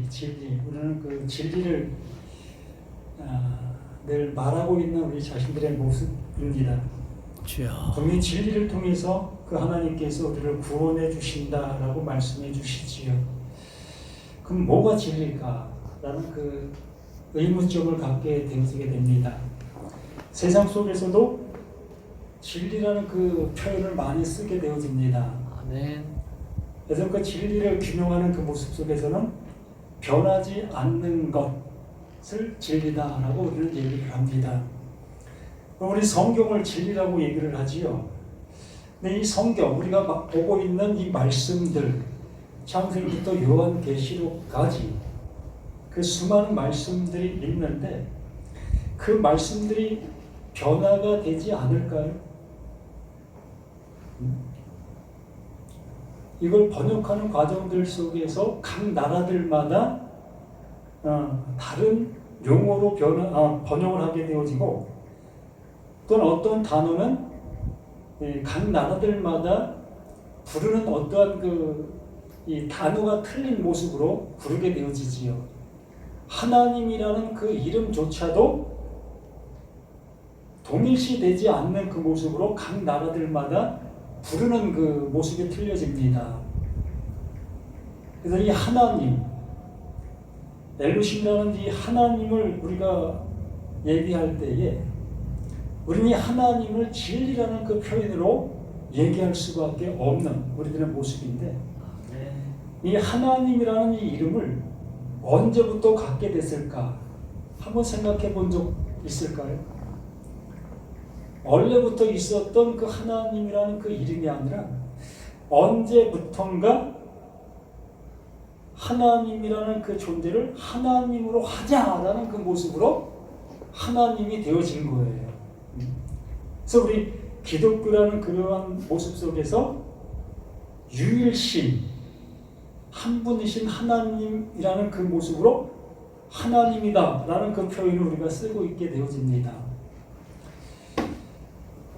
진리. 우리는 그 진리를 늘 말하고 있는 우리 자신들의 모습입니다. 주여. 분명히 진리를 통해서 그 하나님께서 우리를 구원해 주신다라고 말씀해 주시지요. 그럼 뭐가 진리일까? 라는 그 의문점을 갖게 되게 됩니다. 세상 속에서도 진리라는 그 표현을 많이 쓰게 되어집니다. 아멘. 그래서 그 진리를 규명하는 그 모습 속에서는 변하지 않는 것을 진리다라고 우리는 얘기를 합니다. 우리 성경을 진리라고 얘기를 하지요. 근데 이 성경, 우리가 막 보고 있는 이 말씀들, 창세기부터 요한계시록까지 그 수많은 말씀들이 있는데 그 말씀들이 변화가 되지 않을까요? 이걸 번역하는 과정들 속에서 각 나라들마다 다른 용어로 번역을 하게 되어지고, 또는 어떤 단어는 각 나라들마다 부르는 어떠한 이 단어가 틀린 모습으로 부르게 되어지지요. 하나님이라는 그 이름조차도 동일시되지 않는 그 모습으로 각 나라들마다 부르는 그 모습이 틀려집니다. 그래서 이 하나님, 엘루심이라는 이 하나님을 우리가 얘기할 때에 우리는 이 하나님을 진리라는 그 표현으로 얘기할 수밖에 없는 우리들의 모습인데, 이 하나님이라는 이 이름을 언제부터 갖게 됐을까? 한번 생각해 본 적 있을까요? 원래부터 있었던 그 하나님이라는 그 이름이 아니라 언제부턴가 하나님이라는 그 존재를 하나님으로 하자라는 그 모습으로 하나님이 되어진 거예요. 그래서 우리 기독교라는 그러한 모습 속에서 유일신, 한 분이신 하나님이라는 그 모습으로 하나님이다라는 그 표현을 우리가 쓰고 있게 되어집니다.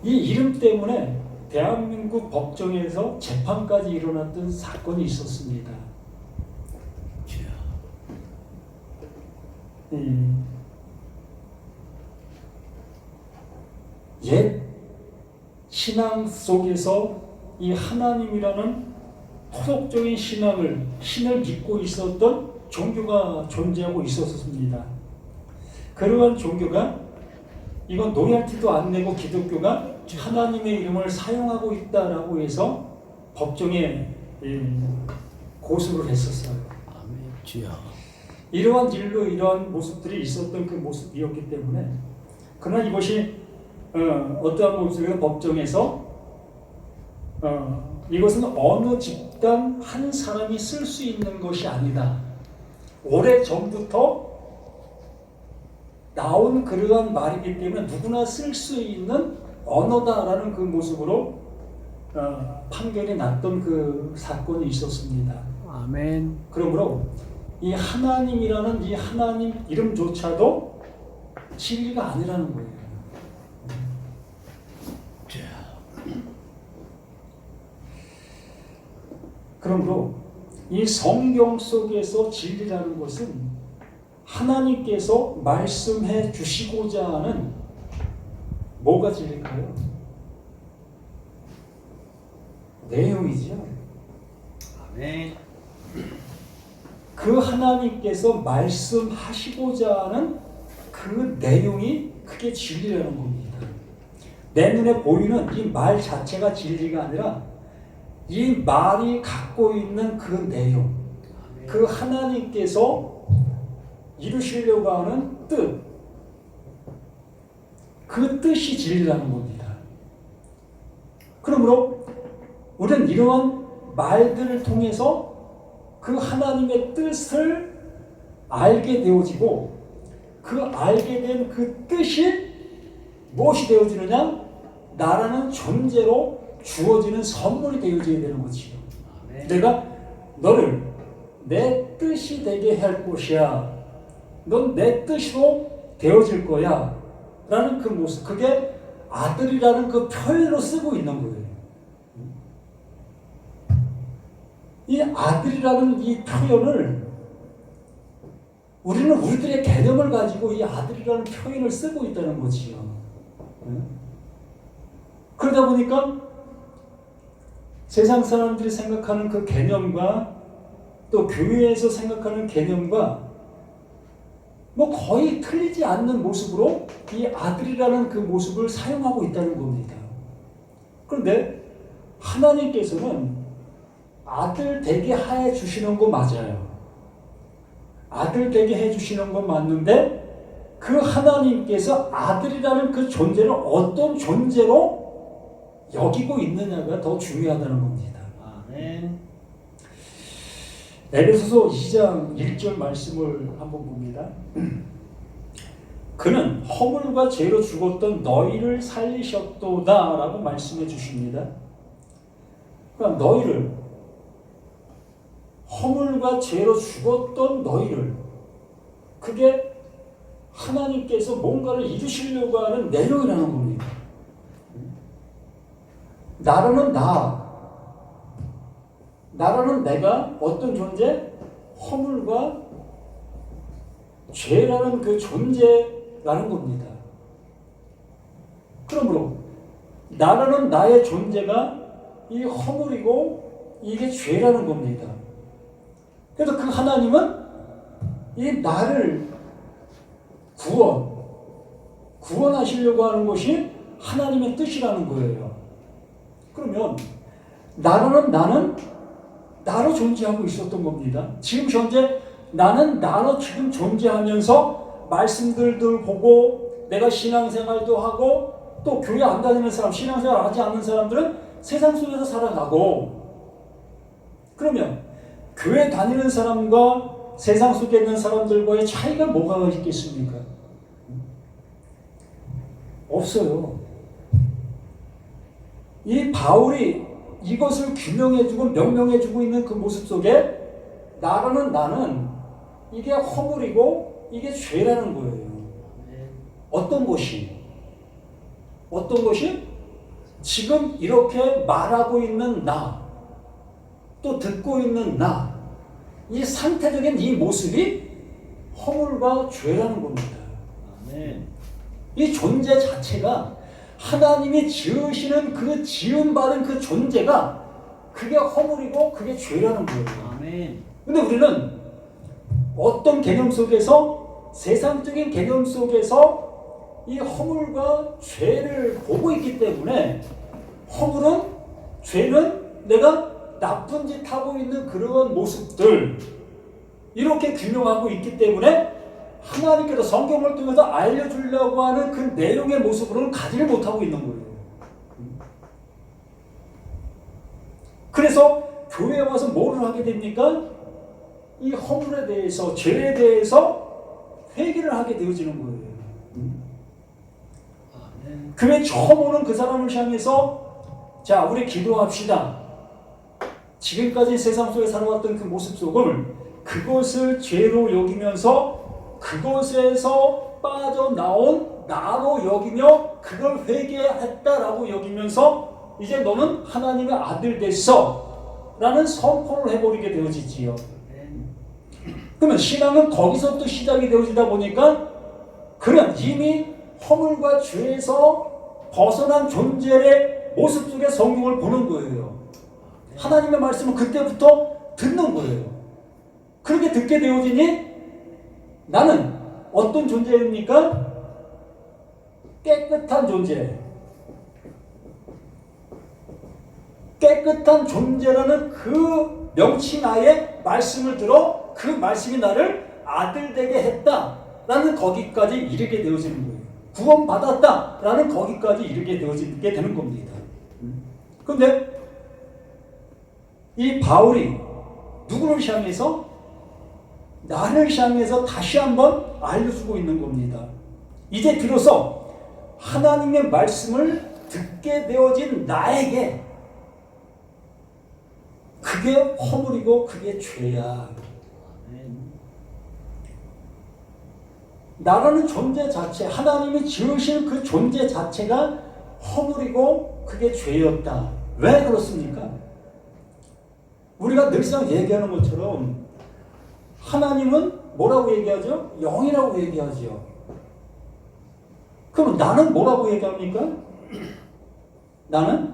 이 이름 때문에 대한민국 법정에서 재판까지 일어났던 사건이 있었습니다. 옛 신앙 속에서 이 하나님이라는 토속적인 신을 믿고 있었던 종교가 존재하고 있었습니다. 그러한 종교가 이건 노열티도 안 내고 기독교가 하나님의 이름을 사용하고 있다라고 해서 법정에 고소를 했었어요. 아멘. 주여. 이러한 일로 이러한 모습들이 있었던 그 모습이었기 때문에, 그러나 이것이 어떠한 모습이고 법정에서 이것은 어느 집단 한 사람이 쓸 수 있는 것이 아니다. 오래전부터 나온 그러한 말이기 때문에 누구나 쓸 수 있는 언어다라는 그 모습으로 판결이 났던 그 사건이 있었습니다. 아멘. 그러므로 이 하나님이라는 이 하나님 이름조차도 진리가 아니라는 거예요. 그러므로 이 성경 속에서 진리라는 것은 하나님께서 말씀해 주시고자 하는 뭐가 진리일까요? 내용이죠. 아멘. 그 하나님께서 말씀하시고자 하는 그 내용이 그게 진리라는 겁니다. 내 눈에 보이는 이 말 자체가 진리가 아니라 이 말이 갖고 있는 그 내용, 그 하나님께서 이루시려고 하는 뜻, 그 뜻이 진리라는 겁니다. 그러므로 우리는 이러한 말들을 통해서 그 하나님의 뜻을 알게 되어지고, 그 알게 된 그 뜻이 무엇이 되어지느냐? 나라는 존재로 주어지는 선물이 되어져야 되는 것이요. 내가 너를 내 뜻이 되게 할 것이야. 넌 내 뜻으로 되어질 거야. 라는 그 모습, 그게 아들이라는 그 표현으로 쓰고 있는 거예요. 이 아들이라는 이 표현을 우리는 우리들의 개념을 가지고 이 아들이라는 표현을 쓰고 있다는 거지요. 그러다 보니까 세상 사람들이 생각하는 그 개념과 또 교회에서 생각하는 개념과 뭐 거의 틀리지 않는 모습으로 이 아들이라는 그 모습을 사용하고 있다는 겁니다. 그런데 하나님께서는 아들 되게 해 주시는 거 맞아요. 아들 되게 해 주시는 건 맞는데 그 하나님께서 아들이라는 그 존재를 어떤 존재로 여기고 있느냐가 더 중요하다는 겁니다. 아멘. 에베소서 2장 1절 말씀을 한번 봅니다. 그는 허물과 죄로 죽었던 너희를 살리셨도다 라고 말씀해 주십니다. 그러니까 너희를, 허물과 죄로 죽었던 너희를, 그게 하나님께서 뭔가를 이루시려고 하는 내용이라는 겁니다. 나라는 내가 어떤 존재? 허물과 죄라는 그 존재라는 겁니다. 그러므로 나라는 나의 존재가 이 허물이고 이게 죄라는 겁니다. 그래서 그 하나님은 이 나를 구원하시려고 하는 것이 하나님의 뜻이라는 거예요. 그러면 나는 나로 존재하고 있었던 겁니다. 지금 현재 나는 나로 지금 존재하면서 말씀들도 보고 내가 신앙생활도 하고 또 교회 안 다니는 사람, 신앙생활 하지 않는 사람들은 세상 속에서 살아가고, 그러면 교회 다니는 사람과 세상 속에 있는 사람들과의 차이가 뭐가 있겠습니까? 없어요. 이 바울이 이것을 규명해주고 명명해주고 있는 그 모습 속에 나는 이게 허물이고 이게 죄라는 거예요. 어떤 것이 지금 이렇게 말하고 있는 나, 또 듣고 있는 나, 이 상태적인 이 모습이 허물과 죄라는 겁니다. 이 존재 자체가 하나님이 지으시는 그 지음받은 그 존재가 그게 허물이고 그게 죄라는 거예요. 아멘. 근데 우리는 어떤 개념 속에서, 세상적인 개념 속에서 이 허물과 죄를 보고 있기 때문에 허물은, 죄는 내가 나쁜 짓 하고 있는 그런 모습들, 이렇게 규명하고 있기 때문에 하나님께서 성경을 통해서 알려주려고 하는 그 내용의 모습으로는 가지를 못하고 있는 거예요. 그래서 교회에 와서 뭐를 하게 됩니까? 이 허물에 대해서, 죄에 대해서 회개를 하게 되어지는 거예요. 교회 처음 오는 그 사람을 향해서 자, 우리 기도합시다. 지금까지 세상 속에 살아왔던 그 모습 속을, 그것을 죄로 여기면서 그것에서 빠져나온 나로 여기며 그걸 회개했다라고 여기면서 이제 너는 하나님의 아들 됐어 라는 선포를 해버리게 되어지지요. 그러면 신앙은 거기서부터 시작이 되어지다 보니까 그는 이미 허물과 죄에서 벗어난 존재의 모습 속에 성경을 보는 거예요. 하나님의 말씀은 그때부터 듣는 거예요. 그렇게 듣게 되어지니 나는 어떤 존재입니까? 깨끗한 존재. 깨끗한 존재라는 그 명칭하에 말씀을 들어 그 말씀이 나를 아들 되게 했다라는 거기까지 이르게 되어지는 거예요. 구원받았다라는 거기까지 이르게 되어지게 되는 겁니다. 그런데 이 바울이 누구를 향해서? 나를 향해서 다시 한번 알려주고 있는 겁니다. 이제 비로소 하나님의 말씀을 듣게 되어진 나에게 그게 허물이고 그게 죄야. 나라는 존재 자체, 하나님이 지으신 그 존재 자체가 허물이고 그게 죄였다. 왜 그렇습니까? 우리가 늘상 얘기하는 것처럼 하나님은 뭐라고 얘기하죠? 영이라고 얘기하죠. 그럼 나는 뭐라고 얘기합니까? 나는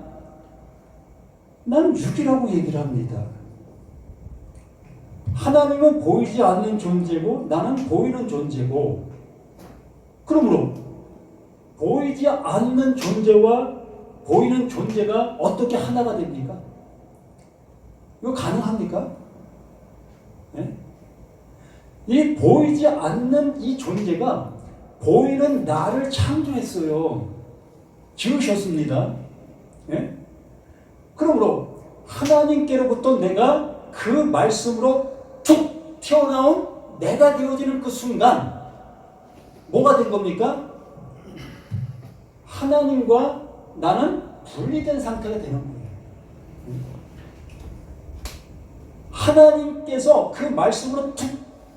육이라고 얘기를 합니다. 하나님은 보이지 않는 존재고 나는 보이는 존재고, 그러므로 보이지 않는 존재와 보이는 존재가 어떻게 하나가 됩니까? 이거 가능합니까? 네? 이 보이지 않는 이 존재가 보이는 나를 창조했어요. 지으셨습니다. 네? 그러므로 하나님께로부터 내가 그 말씀으로 툭 튀어나온 내가 되어지는 그 순간 뭐가 된 겁니까? 하나님과 나는 분리된 상태가 되는 거예요. 하나님께서 그 말씀으로 툭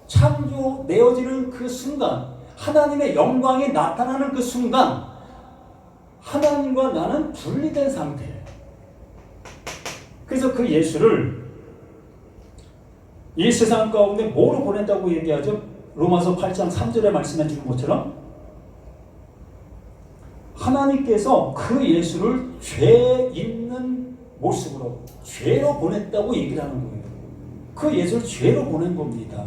창조되어지는 그 순간, 하나님의 영광이 나타나는 그 순간 하나님과 나는 분리된 상태예요. 그래서 그 예수를 이 세상 가운데 뭐로 보낸다고 얘기하죠? 로마서 8장 3절에 말씀해 주는 것처럼 하나님께서 그 예수를 죄 있는 모습으로, 죄로 보냈다고 얘기를 하는 거예요. 그 예수를 죄로 보낸 겁니다.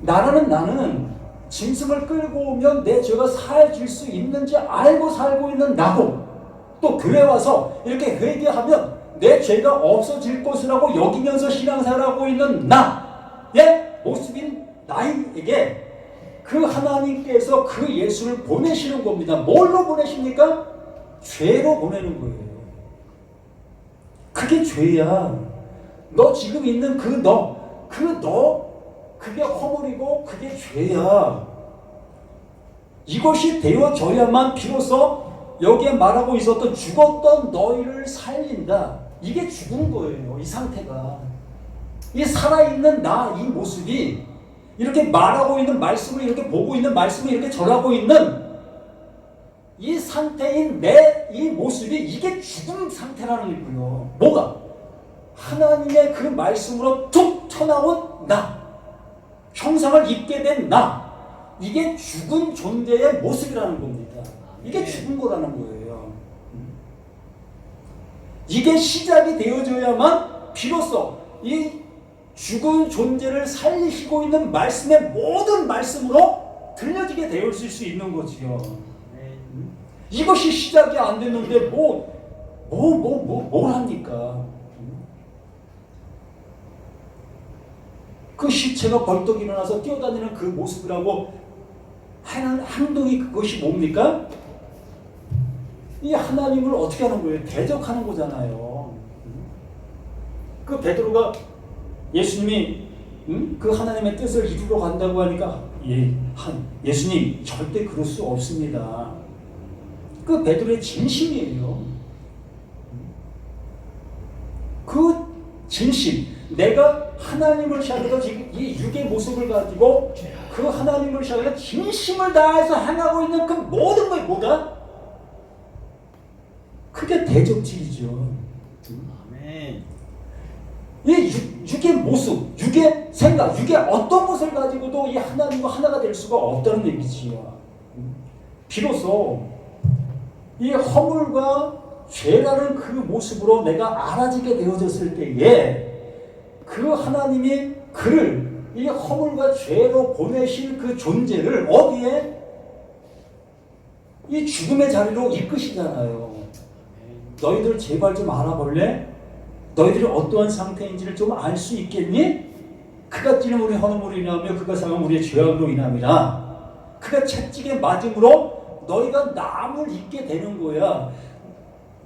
나는 짐승을 끌고 오면 내 죄가 사해질 수 있는지 알고 살고 있는 나고, 또 교회 와서 이렇게 회개하면 내 죄가 없어질 것이라고 여기면서 신앙생활하고 있는 나의 모습인 나에게 그 하나님께서 그 예수를 보내시는 겁니다. 뭘로 보내십니까? 죄로 보내는 거예요. 그게 죄야. 너 지금 있는 그게 허물이고 그게 죄야. 이것이 되어져야만 비로소 여기에 말하고 있었던 죽었던 너희를 살린다. 이게 죽은 거예요. 이 상태가. 이 살아있는 나, 이 모습이 이렇게 말하고 있는 말씀을 이렇게 보고 있는 말씀을 이렇게 전하고 있는 이 상태인 내 이 모습이 이게 죽은 상태라는 거예요. 뭐가? 하나님의 그 말씀으로 툭 튀어나온 나, 형상을 입게 된 나, 이게 죽은 존재의 모습이라는 겁니다. 이게 죽은 거라는 거예요. 이게 시작이 되어져야만 비로소 이 죽은 존재를 살리시고 있는 말씀의 모든 말씀으로 들려지게 되어 있을 수 있는 거지요. 이것이 시작이 안 됐는데 뭘 합니까? 그 시체가 벌떡 일어나서 뛰어다니는 그 모습이라고 하는 행동이 그것이 뭡니까? 이 하나님을 어떻게 하는 거예요? 대적하는 거잖아요. 그 베드로가 예수님이 그 하나님의 뜻을 이루러 간다고 하니까 예수님 절대 그럴 수 없습니다. 그 베드로의 진심이에요. 그 진심, 내가 하나님을 향해서 지금 이 육의 모습을 가지고 그 하나님을 향해서 진심을 다해서 행하고 있는 그 모든 것이 뭐다? 그게 대적질이죠. 아멘. 이 육의 모습, 육의 생각, 육의 어떤 것을 가지고도 이 하나님과 하나가 될 수가 없다는 얘기지요. 비로소 이 허물과 죄라는 그 모습으로 내가 알아지게 되어졌을 때에 그 하나님이 그를 이 허물과 죄로 보내신 그 존재를 어디에? 이 죽음의 자리로 이끄시잖아요. 너희들 제발 좀 알아볼래? 너희들이 어떠한 상태인지를 좀 알 수 있겠니? 그가 찌는 우리 헌음으로 인하며 그가 상한 우리의 죄악으로 인함이라. 그가 채찍에 맞음으로 너희가 남을 입게 되는 거야.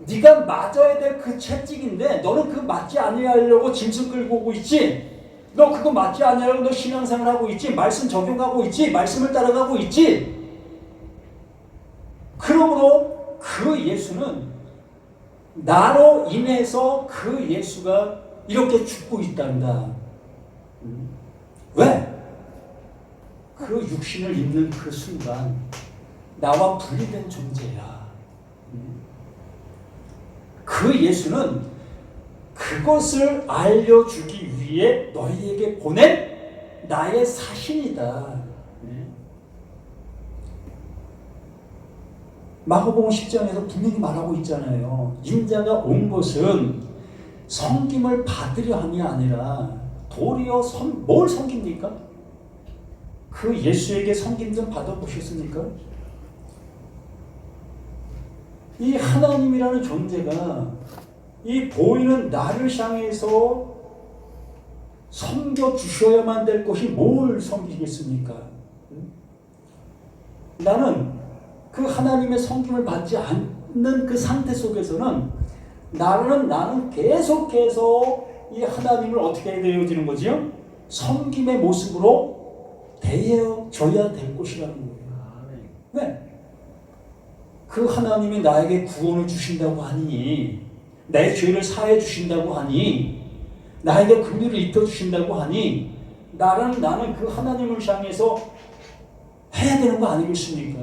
네가 맞아야 될 그 채찍인데 너는 그 맞지 아니하려고 짐승 끌고 오고 있지. 너 그거 맞지 아니하려고 너 신앙생활 하고 있지. 말씀 적용하고 있지. 말씀을 따라가고 있지. 그러므로 그 예수는 나로 인해서 그 예수가 이렇게 죽고 있단다. 왜? 그 육신을 입는 그 순간 나와 분리된 존재야. 그 예수는 그것을 알려주기 위해 너희에게 보낸 나의 사신이다. 마가복음 10장에서 분명히 말하고 있잖아요. 인자가 온 것은 섬김을 받으려 함이 아니라 도리어 뭘 섬깁니까? 그 예수에게 섬김 좀 받아보셨습니까? 이 하나님이라는 존재가 이 보이는 나를 향해서 섬겨주셔야만 될 것이 뭘 섬기겠습니까? 나는 그 하나님의 섬김을 받지 않는 그 상태 속에서는 나는 계속해서 이 하나님을 어떻게 되어지는 거지요? 섬김의 모습으로 대해져야 될 것이라는 거예요. 왜? 그 하나님이 나에게 구원을 주신다고 하니, 내 죄를 사해 주신다고 하니, 나에게 긍휼을 입혀 주신다고 하니, 나는 그 하나님을 향해서 해야 되는 거 아니겠습니까?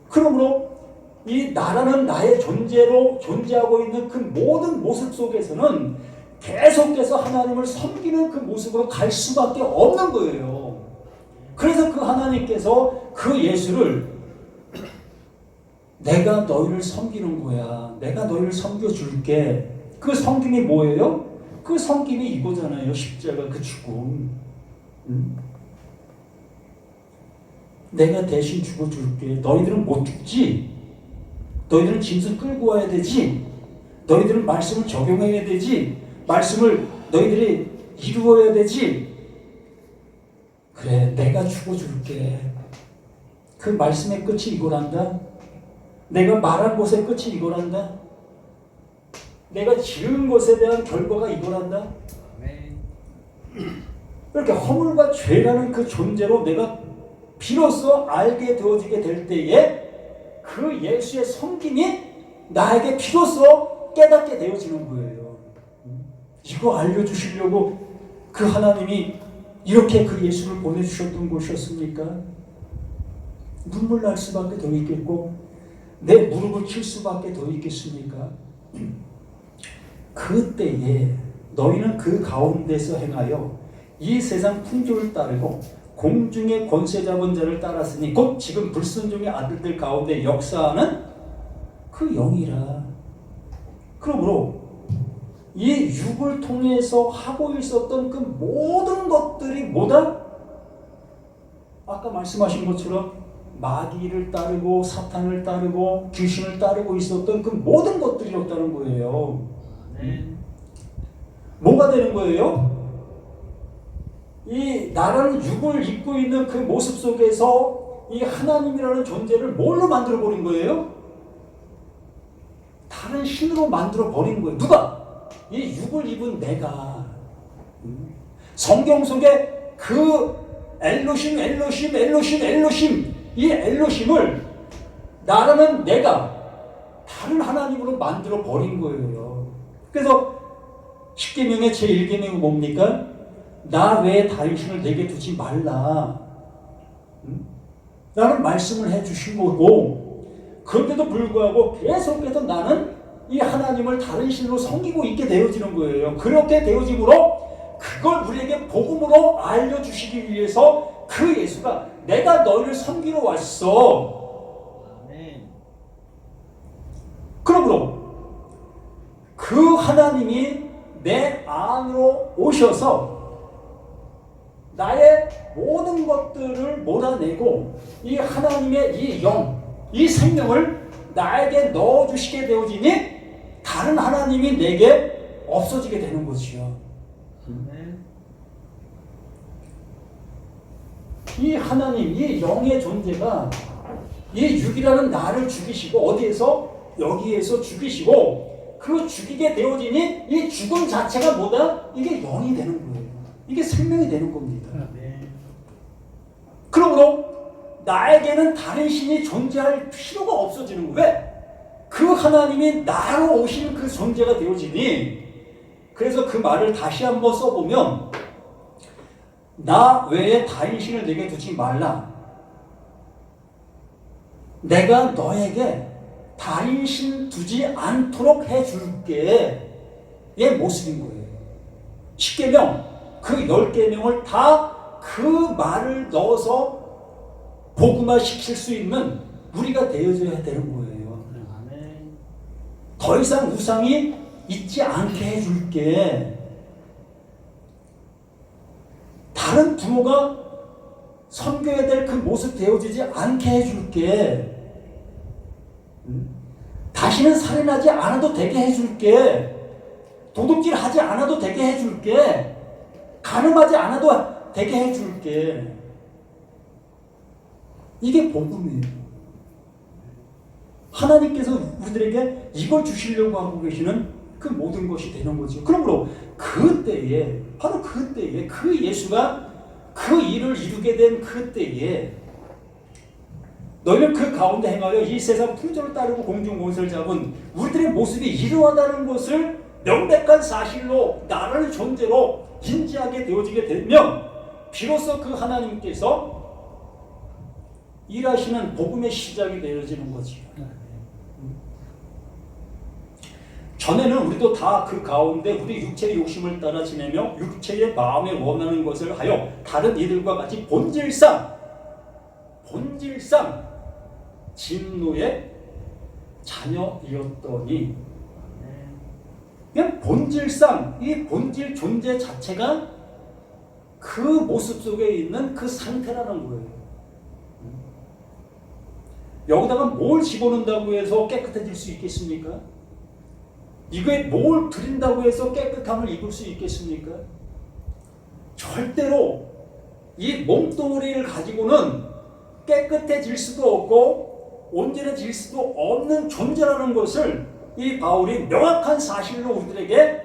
그러므로 이 나라는 나의 존재로 존재하고 있는 그 모든 모습 속에서는 계속해서 하나님을 섬기는 그 모습으로 갈 수밖에 없는 거예요. 그래서 그 하나님께서 그 예수를 내가 너희를 섬기는 거야. 내가 너희를 섬겨줄게. 그 섬김이 뭐예요? 그 섬김이 이거잖아요. 십자가 그 죽음. 내가 대신 죽어줄게. 너희들은 못 죽지. 너희들은 짐승 끌고 와야 되지. 너희들은 말씀을 적용해야 되지. 말씀을 너희들이 이루어야 되지. 그래, 내가 죽어줄게. 그 말씀의 끝이 이거란다. 내가 말한 것의 끝이 이거란다. 내가 지은 것에 대한 결과가 이거란다. 이렇게 허물과 죄라는 그 존재로 내가 비로소 알게 되어지게 될 때에 그 예수의 섬김이 나에게 비로소 깨닫게 되어지는 거예요. 이거 알려주시려고 그 하나님이 이렇게 그 예수를 보내주셨던 것이었습니까? 눈물 날 수밖에 더 있겠고 내 무릎을 칠 수밖에 더 있겠습니까? 그때에 너희는 그 가운데서 행하여 이 세상 풍조를 따르고 공중의 권세 잡은 자를 따랐으니 곧 지금 불순종의 아들들 가운데 역사하는 그 영이라. 그러므로 이 육을 통해서 하고 있었던 그 모든 것들이 뭐다? 아까 말씀하신 것처럼 마귀를 따르고 사탄을 따르고 귀신을 따르고 있었던 그 모든 것들이었다는 거예요. 뭐가 되는 거예요? 이 나라는 육을 입고 있는 그 모습 속에서 이 하나님이라는 존재를 뭘로 만들어 버린 거예요? 다른 신으로 만들어 버린 거예요. 누가? 이 육을 입은 내가. 성경 속에 그 엘로심 이 엘로심을 나라는 내가 다른 하나님으로 만들어 버린 거예요. 그래서 십계명의 제1계명이 뭡니까? 나 외에 다른 신을 내게 두지 말라. 라는 말씀을 해주신 거고, 그런데도 불구하고 계속해서 나는 이 하나님을 다른 신으로 섬기고 있게 되어지는 거예요. 그렇게 되어짐으로 그걸 우리에게 복음으로 알려주시기 위해서 그 예수가 내가 너희를 섬기러 왔어. 그러므로 그 하나님이 내 안으로 오셔서 나의 모든 것들을 몰아내고 이 하나님의 이 영, 이 생명을 나에게 넣어주시게 되어지니 다른 하나님이 내게 없어지게 되는 것이요. 이 하나님, 이 영의 존재가 이 육이라는 나를 죽이시고 어디에서? 여기에서 죽이시고 그 죽이게 되어지니 이 죽음 자체가 뭐다? 이게 영이 되는 거예요. 이게 생명이 되는 겁니다. 그러므로 나에게는 다른 신이 존재할 필요가 없어지는 거예요. 왜? 그 하나님이 나로 오신 그 존재가 되어지니, 그래서 그 말을 다시 한번 써보면 나 외에 다른 신을 내게 두지 말라. 내가 너에게 달인신 두지 않도록 해줄게 의 모습인 거예요. 10계명, 그 10계명을 다 그 말을 넣어서 복음화 시킬 수 있는 우리가 되어줘야 되는 거예요. 아멘. 더 이상 우상이 있지 않게 해줄게. 다른 부모가 섬겨야 될 그 모습 되어지지 않게 해줄게. 다시는 살인하지 않아도 되게 해줄게. 도둑질 하지 않아도 되게 해줄게. 간음하지 않아도 되게 해줄게. 이게 복음이에요. 하나님께서 우리들에게 이걸 주시려고 하고 계시는 그 모든 것이 되는 거죠. 그러므로 그때에, 바로 그때에 그 예수가 그 일을 이루게 된 그때에 너희는 그 가운데 행하여 이 세상 풍조를 따르고 공중권세를 잡은 우리들의 모습이 이러하다는 것을 명백한 사실로 나라는 존재로 인지하게 되어지게 되면 비로소 그 하나님께서 일하시는 복음의 시작이 되어지는 거지. 전에는 우리도 다 그 가운데 우리 육체의 욕심을 따라 지내며 육체의 마음에 원하는 것을 하여 다른 이들과 같이 본질상 진노의 자녀이었더니, 그냥 본질상 이 본질 존재 자체가 그 모습 속에 있는 그 상태라는 거예요. 여기다가 뭘 집어넣는다고 해서 깨끗해질 수 있겠습니까? 이거에 뭘 드린다고 해서 깨끗함을 입을 수 있겠습니까? 절대로 이 몸뚱아리를 가지고는 깨끗해질 수도 없고 온전해질 수도 없는 존재라는 것을 이 바울이 명확한 사실로 우리들에게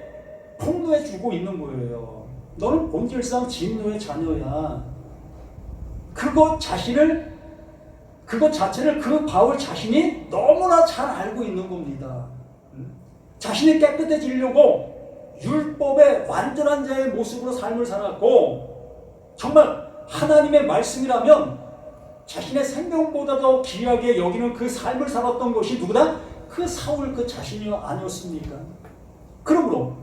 폭로해 주고 있는 거예요. 너는 본질상 진노의 자녀야. 그것 자체를 그 바울 자신이 너무나 잘 알고 있는 겁니다. 자신이 깨끗해지려고 율법의 완전한 자의 모습으로 삶을 살았고, 정말 하나님의 말씀이라면 자신의 생명보다 더 귀하게 여기는 그 삶을 살았던 것이 누구다? 그 사울 그 자신이 아니었습니까? 그러므로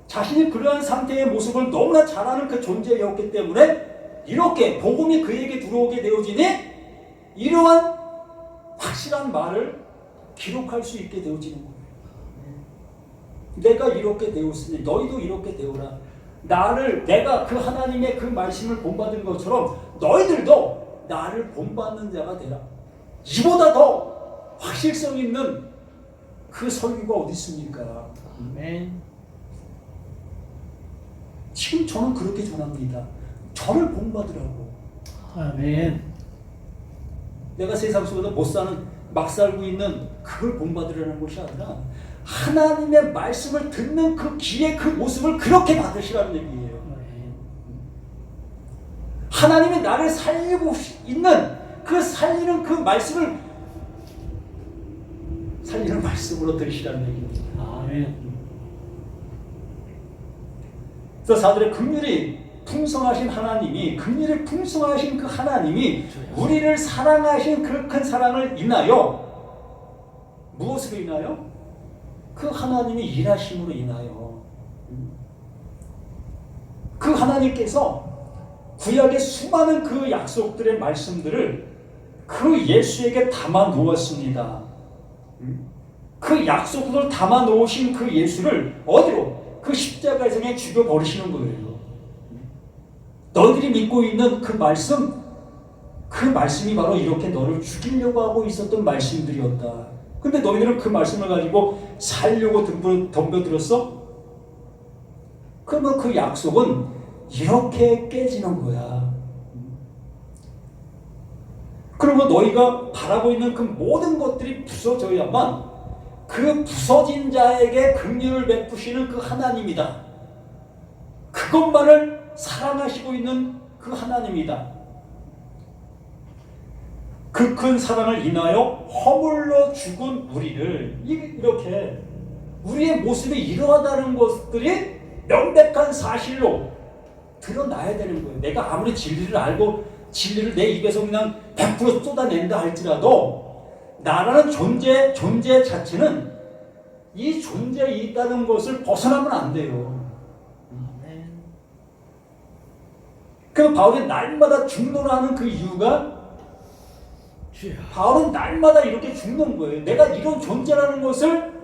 자신이 그러한 상태의 모습을 너무나 잘 아는 그 존재였기 때문에 이렇게 복음이 그에게 들어오게 되어지니 이러한 확실한 말을 기록할 수 있게 되어지는 거예요. 내가 이렇게 되었으니 너희도 이렇게 되어라. 내가 그 하나님의 그 말씀을 본받은 것처럼 너희들도 나를 본받는 자가 되라. 이보다 더 확실성 있는 그 설교가 어디 있습니까? 아멘. 지금 저는 그렇게 전합니다. 저를 본받으라고. 아멘. 내가 세상 속에서 막 살고 있는 그걸 본받으라는 것이 아니라 하나님의 말씀을 듣는 그 귀의 그 모습을 그렇게 받으시라는 얘기예요. 하나님이 나를 살리고 있는 그 살리는 그 말씀을 살리는 말씀으로 들으시라는 얘기입니다. 아멘. 그래서 사들의 긍휼이 풍성하신 하나님이, 긍휼이 풍성하신 그 하나님이 우리를 사랑하신 그 큰 사랑을 인하여 무엇으로 인하여? 그 하나님이 일하심으로 인하여 그 하나님께서 구약의 수많은 그 약속들의 말씀들을 그 예수에게 담아 놓았습니다. 그 약속을 담아 놓으신 그 예수를 어디로? 그 십자가상에 죽여 버리시는 거예요. 너희들이 믿고 있는 그 말씀, 그 말씀이 바로 이렇게 너를 죽이려고 하고 있었던 말씀들이었다. 근데 너희들은 그 말씀을 가지고 살려고 덤벼들었어? 그러면 그 약속은 이렇게 깨지는 거야. 그러면 너희가 바라고 있는 그 모든 것들이 부서져야만 그 부서진 자에게 긍휼을 베푸시는 그 하나님이다. 그것만을 사랑하시고 있는 그 하나님이다. 그 큰 사랑을 인하여 허물로 죽은 우리를 이렇게 우리의 모습이 이러하다는 것들이 명백한 사실로 드러나야 되는 거예요. 내가 아무리 진리를 알고 진리를 내 입에서 그냥 100% 쏟아낸다 할지라도 나라는 존재 자체는 이 존재에 있다는 것을 벗어나면 안 돼요. 아멘. 그 바울이 날마다 죽노라는 그 이유가 주여. 바울은 날마다 이렇게 죽는 거예요. 내가 이런 존재라는 것을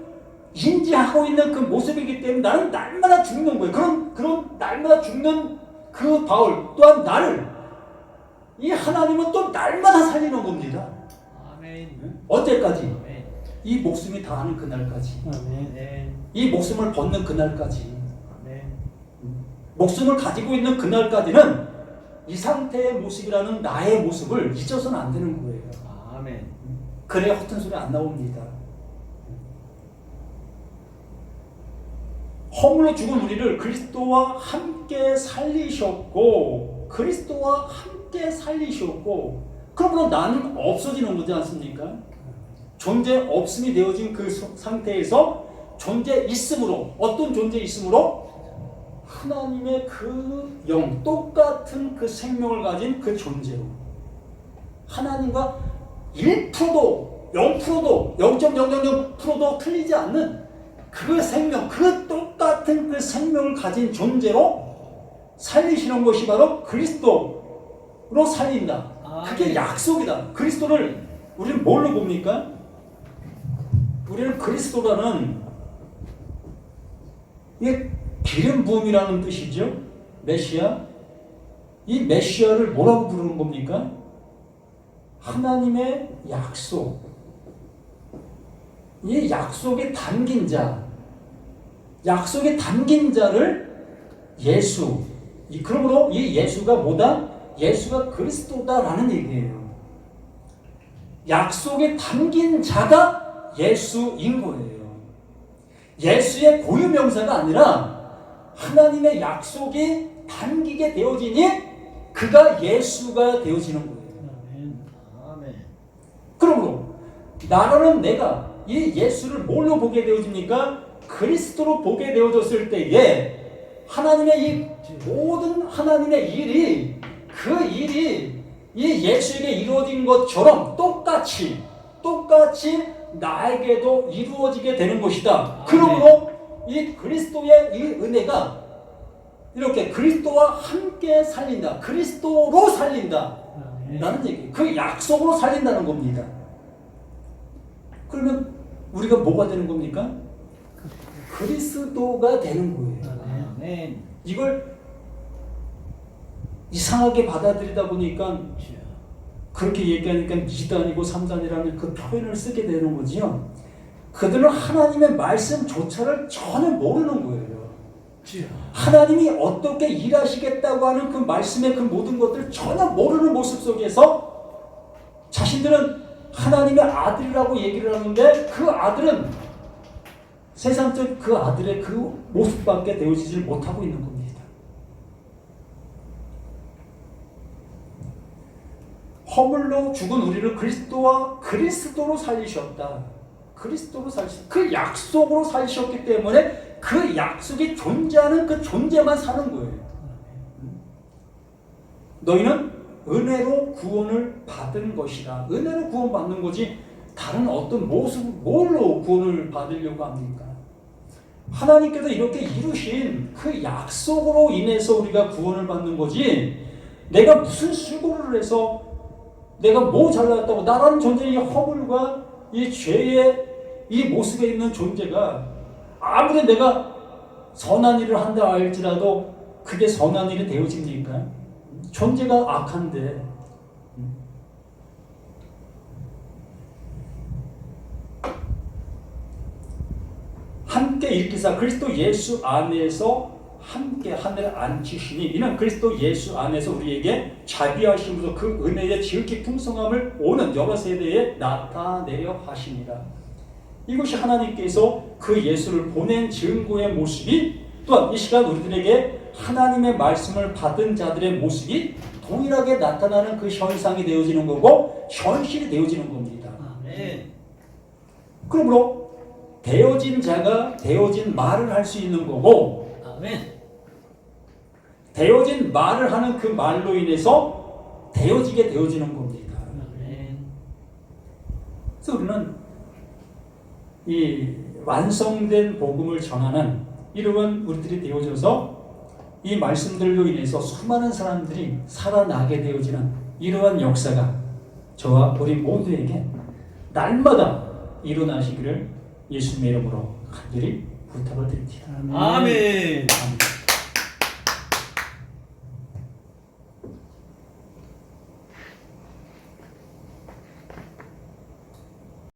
인지하고 있는 그 모습이기 때문에 나는 날마다 죽는 거예요. 그런 날마다 죽는 그 바울 또한 나를 이 하나님은 또 날마다 살리는 겁니다. 아멘. 언제까지? 아멘. 이 목숨이 다하는 그날까지. 아멘. 이 목숨을 벗는 그날까지. 아멘. 목숨을 가지고 있는 그날까지는 이 상태의 모습이라는 나의 모습을 잊어서는 안 되는 거예요. 아멘. 그래야 허튼 소리 안 나옵니다. 허물로 죽은 우리를 그리스도와 함께 살리셨고, 그리스도와 함께 살리셨고, 그러므로 나는 없어지는 거지 않습니까? 존재 없음이 되어진 그 상태에서 존재 있음으로, 어떤 존재 있음으로? 하나님의 그 영, 똑같은 그 생명을 가진 그 존재로 하나님과 1%도 0%도 0.000%도 틀리지 않는 그 생명, 그 똑같은 그 생명을 가진 존재로 살리시는 것이 바로 그리스도로 살린다. 그게 약속이다. 그리스도를 우리는 뭘로 봅니까? 우리는 그리스도라는 이게 기름 부음이라는 뜻이죠. 메시아. 이 메시아를 뭐라고 부르는 겁니까? 하나님의 약속. 이 약속에 담긴 자. 약속에 담긴 자를 예수. 그러므로 이 예수가 뭐다? 예수가 그리스도다라는 얘기예요. 약속에 담긴 자가 예수인 거예요. 예수의 고유명사가 아니라 하나님의 약속이 담기게 되어지니 그가 예수가 되어지는 거예요. 아멘. 아멘. 그러므로 나라는 내가 이 예수를 뭘로 보게 되어집니까? 그리스도로 보게 되어졌을 때에 하나님의 이 모든 하나님의 일이 그 일이 이 예수에게 이루어진 것처럼 똑같이 나에게도 이루어지게 되는 것이다. 그러므로 이 그리스도의 이 은혜가 이렇게 그리스도와 함께 살린다. 그리스도로 살린다. 라는 얘기. 그 약속으로 살린다는 겁니다. 그러면 우리가 뭐가 되는 겁니까? 그리스도가 되는 거예요. 아멘. 이걸 이상하게 받아들이다 보니까 그렇게 얘기하니까 2단이고 3단이라는 그 표현을 쓰게 되는 거지요. 그들은 하나님의 말씀조차를 전혀 모르는 거예요. 하나님이 어떻게 일하시겠다고 하는 그 말씀의 그 모든 것들을 전혀 모르는 모습 속에서 자신들은 하나님의 아들이라고 얘기를 하는데 그 아들은 세상적 그 아들의 그 모습밖에 되어지질 못하고 있는 겁니다. 허물로 죽은 우리를 그리스도와 그리스도로 살리셨다. 그리스도로 살리셨다. 그 약속으로 살리셨기 때문에 그 약속이 존재하는 그 존재만 사는 거예요. 너희는 은혜로 구원을 받은 것이다. 은혜로 구원받는 거지 다른 어떤 모습, 뭘로 구원을 받으려고 합니까? 하나님께서 이렇게 이루신 그 약속으로 인해서 우리가 구원을 받는 거지 내가 무슨 수고를 해서 내가 뭐 잘났다고 나라는 존재의 허물과 이 죄의 이 모습에 있는 존재가 아무리 내가 선한 일을 한다 할지라도 그게 선한 일이 되어집니까? 존재가 악한데 함께 일기사 그리스도 예수 안에서 함께 하늘에 앉히시니 이는 그리스도 예수 안에서 우리에게 자비하심으로 그 은혜의 지극히 풍성함을 오는 여러 세대에 나타내려 하십니다. 이것이 하나님께서 그 예수를 보낸 증거의 모습이 또한 이 시간 우리들에게 하나님의 말씀을 받은 자들의 모습이 동일하게 나타나는 그 현상이 되어지는 거고 현실이 되어지는 겁니다. 아멘. 그러므로 되어진 자가 되어진 말을 할 수 있는 거고 아멘. 되어진 말을 하는 그 말로 인해서 되어지게 되어지는 겁니다. 아멘. 그래서 또 우리는 이 완성된 복음을 전하는 이러한 우리들이 되어져서 이 말씀들로 인해서 수많은 사람들이 살아나게 되어지는 이러한 역사가 저와 우리 모두에게 날마다 일어나시기를 예수님의 이름으로 간절히 부탁을 드립니다. 아멘. 아멘.